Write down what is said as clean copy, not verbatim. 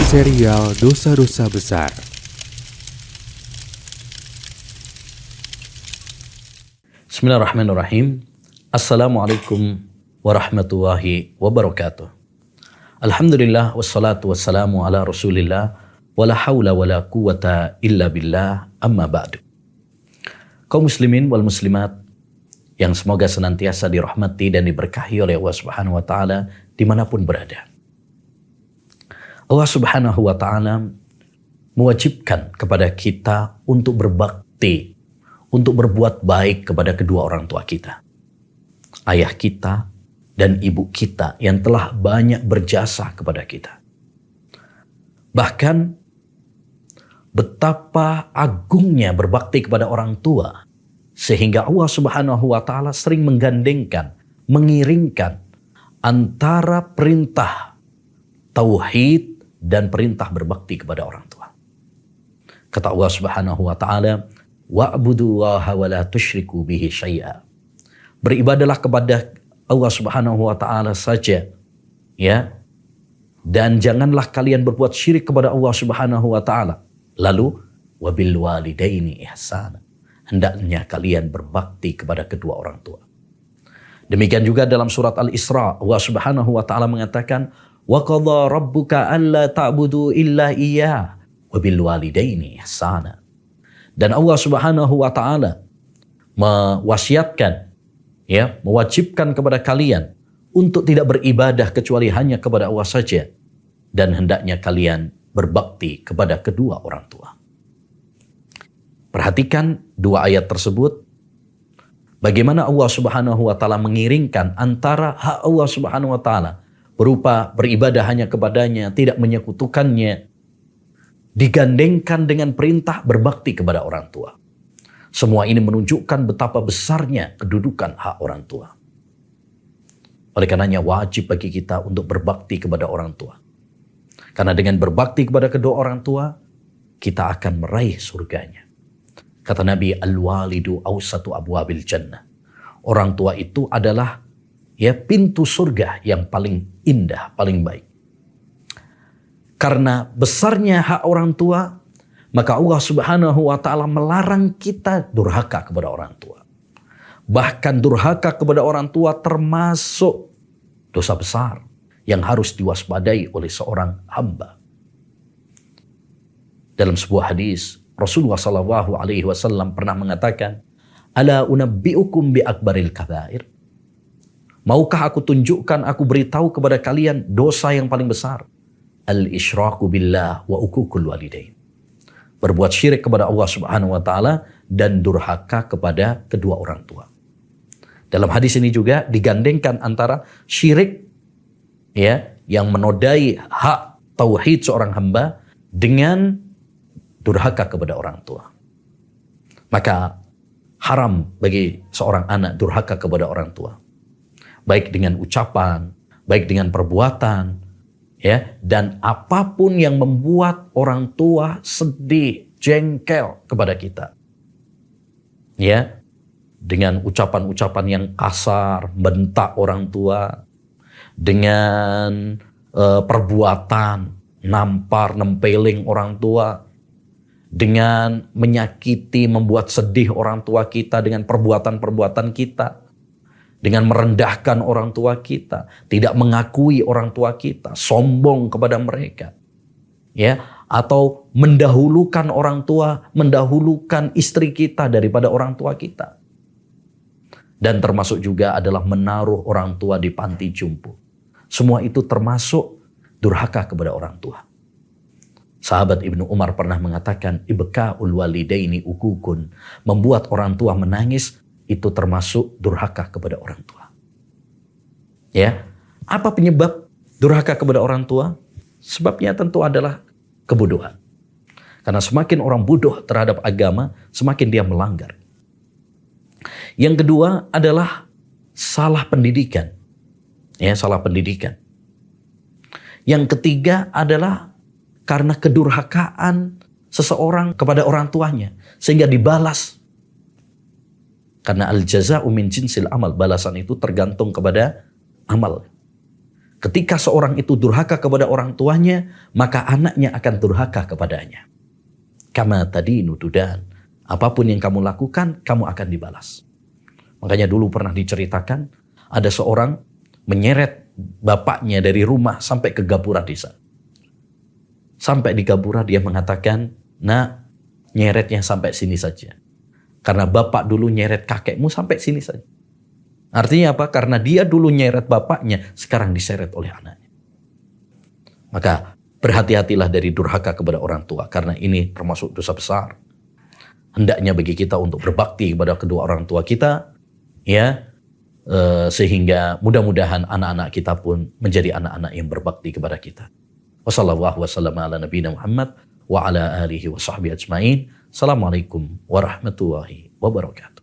Serial Dosa-Dosa Besar. Bismillahirrahmanirrahim. Assalamualaikum warahmatullahi wabarakatuh. Alhamdulillah wassalatu wassalamu ala rasulillah wala hawla wala quwata illa billah amma ba'du. Kaum muslimin wal muslimat yang semoga senantiasa dirahmati dan diberkahi oleh Allah Subhanahu wa taala dimanapun berada. Allah Subhanahu wa ta'ala mewajibkan kepada kita untuk berbakti, untuk berbuat baik kepada kedua orang tua kita. Ayah kita dan ibu kita yang telah banyak berjasa kepada kita. Bahkan betapa agungnya berbakti kepada orang tua, sehingga Allah Subhanahu wa ta'ala sering menggandengkan, mengiringkan antara perintah tauhid dan perintah berbakti kepada orang tua. Kata Allah Subhanahu wa taala, "Wa'budullaha wa la tusyriku bihi syai'a." Beribadalah kepada Allah Subhanahu wa taala saja, ya. Dan janganlah kalian berbuat syirik kepada Allah Subhanahu wa taala. Lalu wabil walidaini ihsana. Hendaknya kalian berbakti kepada kedua orang tua. Demikian juga dalam surat Al-Isra, Allah Subhanahu wa taala mengatakan, "Wa qadha rabbuka alla ta'budu illa iyyah wa bil walidaini ihsana." Dan Allah Subhanahu wa taala mewasiatkan, ya, mewajibkan kepada kalian untuk tidak beribadah kecuali hanya kepada Allah saja, dan hendaknya kalian berbakti kepada kedua orang tua. Perhatikan dua ayat tersebut, bagaimana Allah Subhanahu wa taala mengiringkan antara hak Allah Subhanahu wa taala berupa beribadah hanya kepadanya, tidak menyekutukannya, digandengkan dengan perintah berbakti kepada orang tua. Semua ini menunjukkan betapa besarnya kedudukan hak orang tua. Oleh karenanya wajib bagi kita untuk berbakti kepada orang tua. Karena dengan berbakti kepada kedua orang tua, kita akan meraih surganya. Kata Nabi, "Al-walidu awsatu abwabil jannah." Orang tua itu adalah, ya, pintu surga yang paling indah, paling baik. Karena besarnya hak orang tua, maka Allah Subhanahu wa taala melarang kita durhaka kepada orang tua. Bahkan durhaka kepada orang tua termasuk dosa besar yang harus diwaspadai oleh seorang hamba. Dalam sebuah hadis, Rasulullah sallallahu alaihi wasallam pernah mengatakan, "Ala unabbiukum bi akbaril kabair." Maukah aku tunjukkan, aku beritahu kepada kalian dosa yang paling besar? Al-isyraku billah wa uququl walidain. Berbuat syirik kepada Allah Subhanahu wa taala dan durhaka kepada kedua orang tua. Dalam hadis ini juga digandengkan antara syirik, ya, yang menodai hak tauhid seorang hamba dengan durhaka kepada orang tua. Maka haram bagi seorang anak durhaka kepada orang tua. Baik dengan ucapan, baik dengan perbuatan, ya, dan apapun yang membuat orang tua sedih, jengkel kepada kita, ya, dengan ucapan-ucapan yang kasar, bentak orang tua, dengan perbuatan nampar, nempeling orang tua, dengan menyakiti, membuat sedih orang tua kita dengan perbuatan-perbuatan kita, dengan merendahkan orang tua kita, tidak mengakui orang tua kita, sombong kepada mereka, ya, atau mendahulukan orang tua, mendahulukan istri kita daripada orang tua kita. Dan termasuk juga adalah menaruh orang tua di panti jompo. Semua itu termasuk durhaka kepada orang tua. Sahabat Ibnu Umar pernah mengatakan, "Ibka'ul walidaini ukukun." Membuat orang tua menangis itu termasuk durhaka kepada orang tua. Ya, apa penyebab durhaka kepada orang tua? Sebabnya tentu adalah kebodohan. Karena semakin orang bodoh terhadap agama, semakin dia melanggar. Yang kedua adalah salah pendidikan. Ya, salah pendidikan. Yang ketiga adalah karena kedurhakaan seseorang kepada orang tuanya sehingga dibalas. Karena al-jaza'u min jinsil amal, balasan itu tergantung kepada amal. Ketika seorang itu durhaka kepada orang tuanya, maka anaknya akan durhaka kepadanya. Kama tadinu tudan. Apapun yang kamu lakukan, kamu akan dibalas. Makanya dulu pernah diceritakan, ada seorang menyeret bapaknya dari rumah sampai ke gapura desa. Sampai di gapura dia mengatakan, "Nak, nyeretnya sampai sini saja. Karena bapak dulu nyeret kakekmu sampai sini saja." Artinya apa? Karena dia dulu nyeret bapaknya, sekarang diseret oleh anaknya. Maka berhati-hatilah dari durhaka kepada orang tua, karena ini termasuk dosa besar. Hendaknya bagi kita untuk berbakti kepada kedua orang tua kita, ya, sehingga mudah-mudahan anak-anak kita pun menjadi anak-anak yang berbakti kepada kita. Wassallallahu wasallam ala nabiyina Muhammad wa ala alihi wa sahbihi ajma'in. Assalamualaikum warahmatullahi wabarakatuh.